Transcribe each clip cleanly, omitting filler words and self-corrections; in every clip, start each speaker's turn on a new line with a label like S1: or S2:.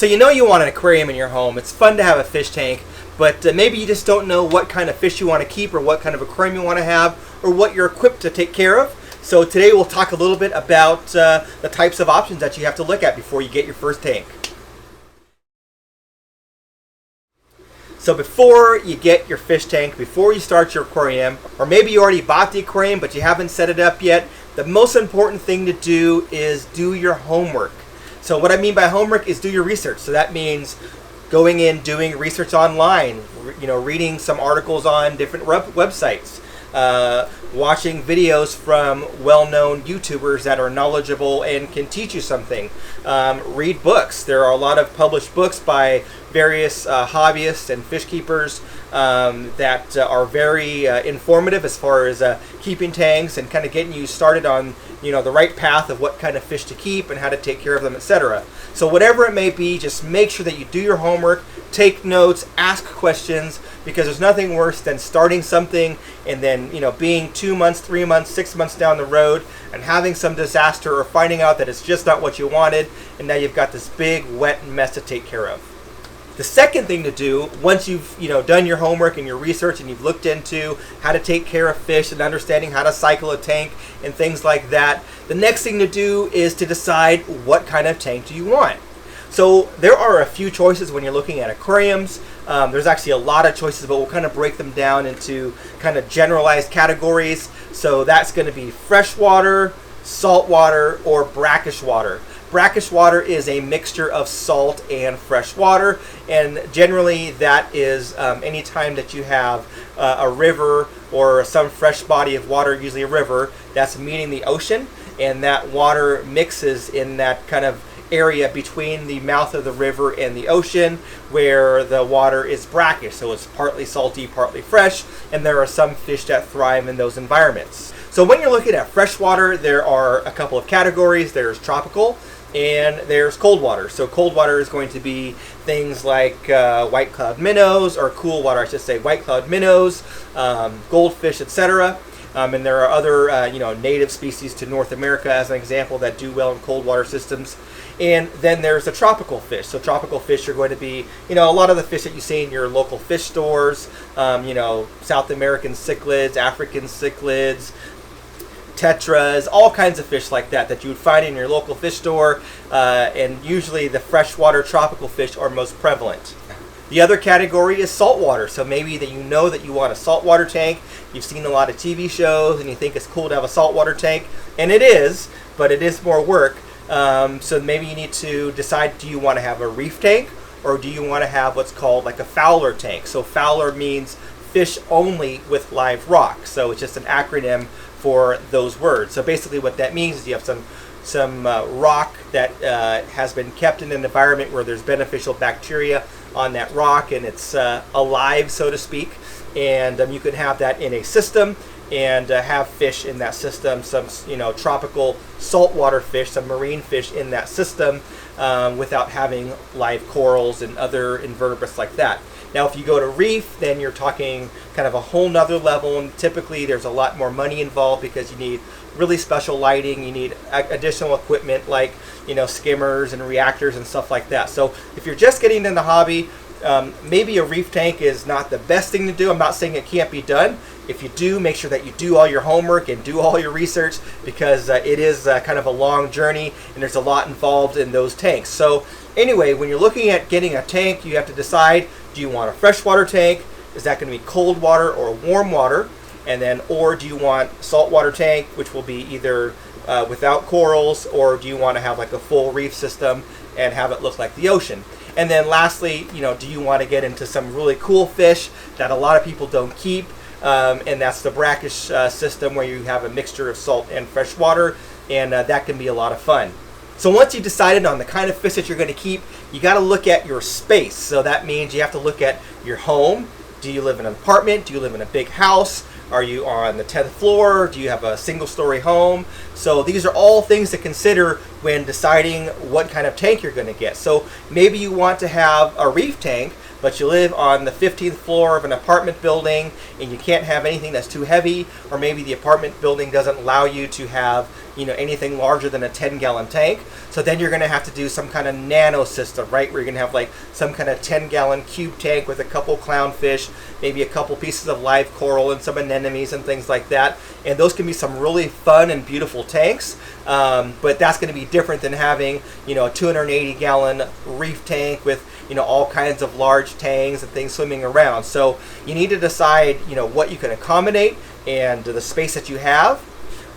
S1: So you know you want an aquarium in your home. It's fun to have a fish tank, but maybe you just don't know what kind of fish you want to keep or what kind of aquarium you want to have or what you're equipped to take care of. So today we'll talk a little bit about the types of options that you have to look at before you get your first tank. So before you get your fish tank, before you start your aquarium, or maybe you already bought the aquarium but you haven't set it up yet, the most important thing to do is do your homework. So what I mean by homework is do your research. So that means going in, doing research online, reading some articles on different websites, watching videos from well-known YouTubers that are knowledgeable and can teach you something. Read books. There are a lot of published books by various hobbyists and fish keepers that are very informative as far as keeping tanks and kind of getting you started on the right path of what kind of fish to keep and how to take care of them, etc. So whatever it may be, just make sure that you do your homework, take notes, ask questions, because there's nothing worse than starting something and then being 2 months, 3 months, 6 months down the road and having some disaster or finding out that it's just not what you wanted and now you've got this big wet mess to take care of. The second thing to do, once you've done your homework and your research and you've looked into how to take care of fish and understanding how to cycle a tank and things like that, the next thing to do is to decide what kind of tank do you want. So there are a few choices when you're looking at aquariums. There's actually a lot of choices, but we'll kind of break them down into kind of generalized categories. So that's going to be freshwater, saltwater, or brackish water. Brackish water is a mixture of salt and fresh water, and generally that is any time that you have a river or some fresh body of water, usually a river, that's meeting the ocean, and that water mixes in that kind of area between the mouth of the river and the ocean where the water is brackish, so it's partly salty, partly fresh, and there are some fish that thrive in those environments. So when you're looking at freshwater, there are a couple of categories. There's tropical and there's cold water. So cold water is going to be things like white cloud minnows, or cool water, I should say, white cloud minnows, goldfish, etc. And there are other native species to North America, as an example, that do well in cold water systems. And then there's the tropical fish. So tropical fish are going to be, a lot of the fish that you see in your local fish stores, South American cichlids, African cichlids, tetras, all kinds of fish like that you would find in your local fish store, and usually the freshwater tropical fish are most prevalent. The other category is saltwater. So maybe that that you want a saltwater tank. You've seen a lot of TV shows and you think it's cool to have a saltwater tank, and it is, but it is more work. So maybe you need to decide, do you want to have a reef tank or do you want to have what's called like a fowler tank? So fowler means fish only with live rock. So it's just an acronym for those words. So basically what that means is you have some rock that has been kept in an environment where there's beneficial bacteria on that rock and it's alive, so to speak. And you can have that in a system and have fish in that system, some tropical saltwater fish, some marine fish in that system without having live corals and other invertebrates like that. Now if you go to reef, then you're talking kind of a whole nother level, and typically there's a lot more money involved because you need really special lighting, you need additional equipment like skimmers and reactors and stuff like that. So if you're just getting in the hobby, maybe a reef tank is not the best thing to do. I'm not saying it can't be done. If you do, make sure that you do all your homework and do all your research, because it is kind of a long journey and there's a lot involved in those tanks. So anyway, when you're looking at getting a tank, you have to decide, do you want a freshwater tank? Is that going to be cold water or warm water? And then, or do you want a saltwater tank, which will be either without corals, or do you want to have like a full reef system and have it look like the ocean? And then lastly, do you want to get into some really cool fish that a lot of people don't keep? And that's the brackish system, where you have a mixture of salt and fresh water, and that can be a lot of fun. So once you've decided on the kind of fish that you're going to keep, you got to look at your space. So that means you have to look at your home. Do you live in an apartment? Do you live in a big house? Are you on the 10th floor? Do you have a single-story home? So these are all things to consider when deciding what kind of tank you're going to get. So maybe you want to have a reef tank, but you live on the 15th floor of an apartment building and you can't have anything that's too heavy, or maybe the apartment building doesn't allow you to have anything larger than a 10-gallon tank. So then you're going to have to do some kind of nano system, right? Where you're going to have like some kind of 10-gallon cube tank with a couple clownfish, maybe a couple pieces of live coral and some anemones and things like that. And those can be some really fun and beautiful tanks. But that's going to be different than having, a 280-gallon reef tank with, all kinds of large tangs and things swimming around. So you need to decide, what you can accommodate and the space that you have.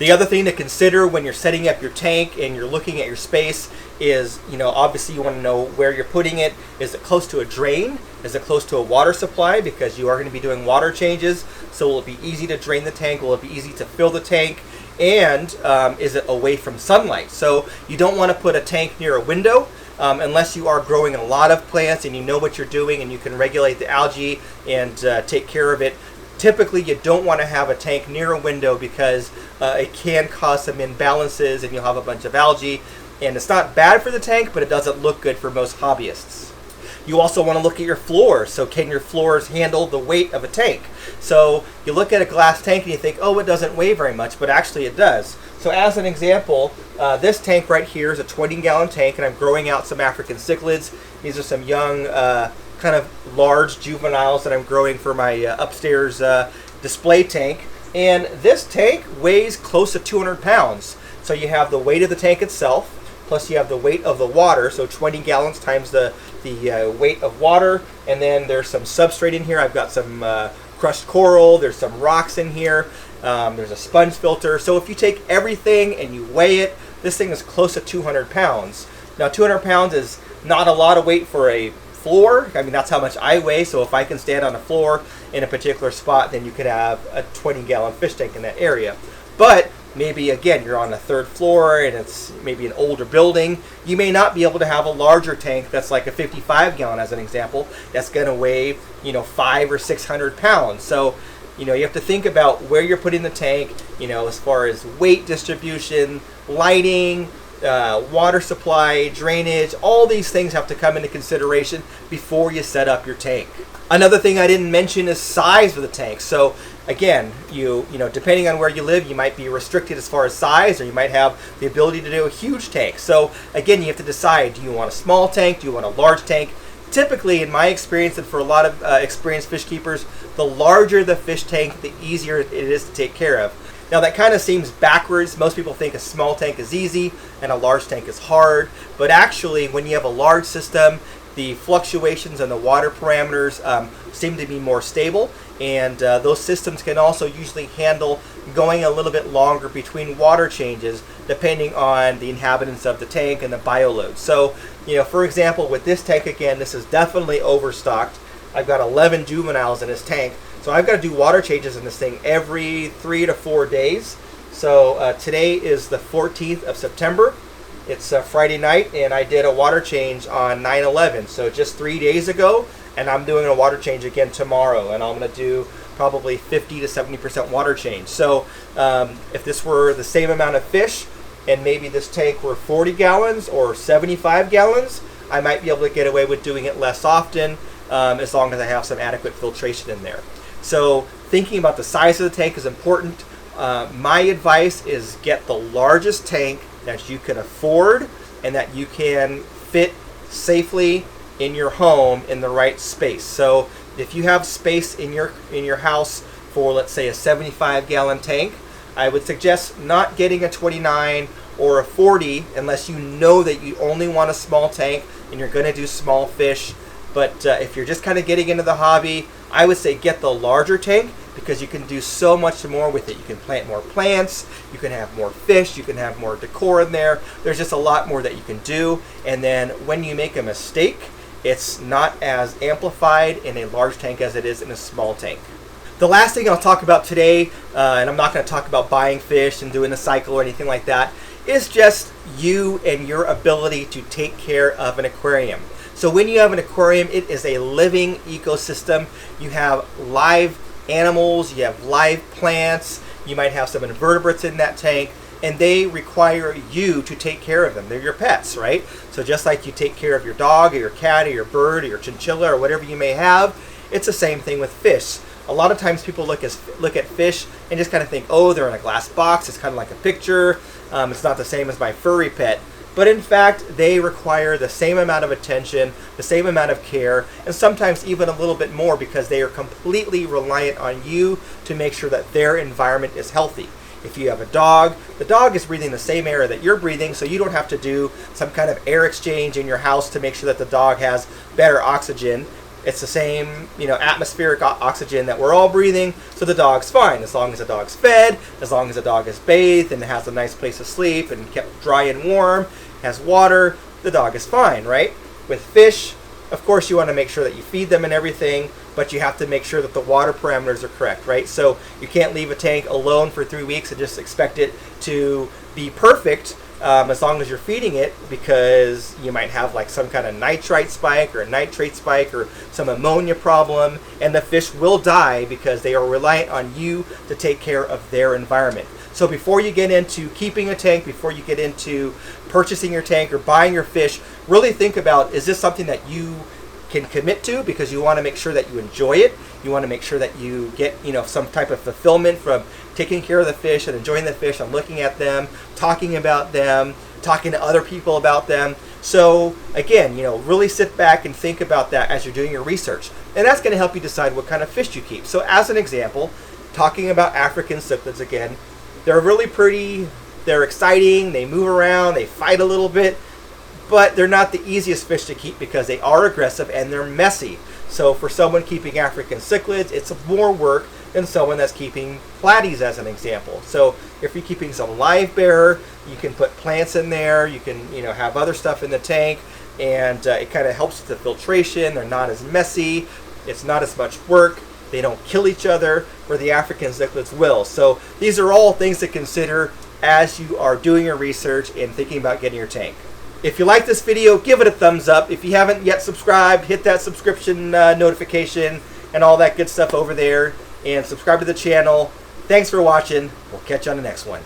S1: The other thing to consider when you're setting up your tank and you're looking at your space is, obviously you want to know where you're putting it. Is it close to a drain? Is it close to a water supply? Because you are going to be doing water changes. So will it be easy to drain the tank? Will it be easy to fill the tank? And is it away from sunlight? So you don't want to put a tank near a window unless you are growing a lot of plants and you know what you're doing and you can regulate the algae and take care of it. Typically, you don't want to have a tank near a window because it can cause some imbalances and you'll have a bunch of algae. And it's not bad for the tank, but it doesn't look good for most hobbyists. You also want to look at your floors. So can your floors handle the weight of a tank? So you look at a glass tank and you think, oh, it doesn't weigh very much, but actually it does. So as an example, this tank right here is a 20-gallon tank, and I'm growing out some African cichlids. These are some young kind of large juveniles that I'm growing for my upstairs display tank. And this tank weighs close to 200 pounds. So you have the weight of the tank itself, plus you have the weight of the water, so 20 gallons times the weight of water, and then there's some substrate in here. I've got some crushed coral, there's some rocks in here, there's a sponge filter. So if you take everything and you weigh it, this thing is close to 200 pounds. Now 200 pounds is not a lot of weight for a floor. I mean, that's how much I weigh, so if I can stand on a floor in a particular spot, then you could have a 20-gallon fish tank in that area. But maybe, again, you're on the third floor and it's maybe an older building. You may not be able to have a larger tank that's like a 55-gallon, as an example, that's going to weigh, 500 or 600 pounds. So, you have to think about where you're putting the tank, as far as weight distribution, lighting, water supply, drainage. All these things have to come into consideration before you set up your tank. Another thing I didn't mention is size of the tank. So again, you know, depending on where you live, you might be restricted as far as size, or you might have the ability to do a huge tank. So again, you have to decide, do you want a small tank? Do you want a large tank? Typically, in my experience, and for a lot of experienced fish keepers, the larger the fish tank, the easier it is to take care of. Now that kind of seems backwards. Most people think a small tank is easy and a large tank is hard. But actually, when you have a large system, the fluctuations in the water parameters seem to be more stable. And those systems can also usually handle going a little bit longer between water changes, depending on the inhabitants of the tank and the bioload. So, you know, for example, with this tank, again, this is definitely overstocked. I've got 11 juveniles in this tank. So I've got to do water changes in this thing every 3 to 4 days. So today is the 14th of September. It's Friday night, and I did a water change on 9/11. So just 3 days ago, and I'm doing a water change again tomorrow. And I'm going to do probably 50 to 70% water change. So if this were the same amount of fish, and maybe this tank were 40 gallons or 75 gallons, I might be able to get away with doing it less often, as long as I have some adequate filtration in there. So thinking about the size of the tank is important. My advice is get the largest tank that you can afford and that you can fit safely in your home in the right space. So if you have space in your house for, let's say, a 75-gallon tank, I would suggest not getting a 29 or a 40 unless you know that you only want a small tank and you're going to do small fish. But if you're just kind of getting into the hobby, I would say get the larger tank, because you can do so much more with it. You can plant more plants, you can have more fish, you can have more decor in there. There's just a lot more that you can do. And then when you make a mistake, it's not as amplified in a large tank as it is in a small tank. The last thing I'll talk about today, and I'm not going to talk about buying fish and doing a cycle or anything like that, is just you and your ability to take care of an aquarium. So when you have an aquarium, it is a living ecosystem. You have live animals, you have live plants, you might have some invertebrates in that tank, and they require you to take care of them. They're your pets, right? So just like you take care of your dog or your cat or your bird or your chinchilla or whatever you may have, it's the same thing with fish. A lot of times people look at fish and just kind of think, oh, they're in a glass box. It's kind of like a picture. It's not the same as my furry pet. But in fact, they require the same amount of attention, the same amount of care, and sometimes even a little bit more because they are completely reliant on you to make sure that their environment is healthy. If you have a dog, the dog is breathing the same air that you're breathing, so you don't have to do some kind of air exchange in your house to make sure that the dog has better oxygen. It's the same, atmospheric oxygen that we're all breathing, so the dog's fine as long as the dog's fed, as long as the dog is bathed and has a nice place to sleep and kept dry and warm, has water, the dog is fine, right? With fish, of course you want to make sure that you feed them and everything, but you have to make sure that the water parameters are correct, right? So you can't leave a tank alone for 3 weeks and just expect it to be perfect as long as you're feeding it, because you might have like some kind of nitrite spike or a nitrate spike or some ammonia problem, and the fish will die because they are reliant on you to take care of their environment. So before you get into keeping a tank, before you get into purchasing your tank or buying your fish, really think about, is this something that you can commit to, because you want to make sure that you enjoy it. You want to make sure that you get some type of fulfillment from taking care of the fish and enjoying the fish and looking at them, talking about them, talking to other people about them. So again, really sit back and think about that as you're doing your research, and that's going to help you decide what kind of fish you keep. So as an example, talking about African cichlids again, they're really pretty, they're exciting, they move around, they fight a little bit, but they're not the easiest fish to keep because they are aggressive and they're messy. So for someone keeping African cichlids, it's more work than someone that's keeping platies, as an example. So if you're keeping some live bearer, you can put plants in there, you can have other stuff in the tank, and it kind of helps with the filtration. They're not as messy, it's not as much work, they don't kill each other, where the African cichlids will. So these are all things to consider as you are doing your research and thinking about getting your tank. If you like this video, give it a thumbs up. If you haven't yet subscribed, hit that subscription notification and all that good stuff over there, and subscribe to the channel. Thanks for watching. We'll catch you on the next one.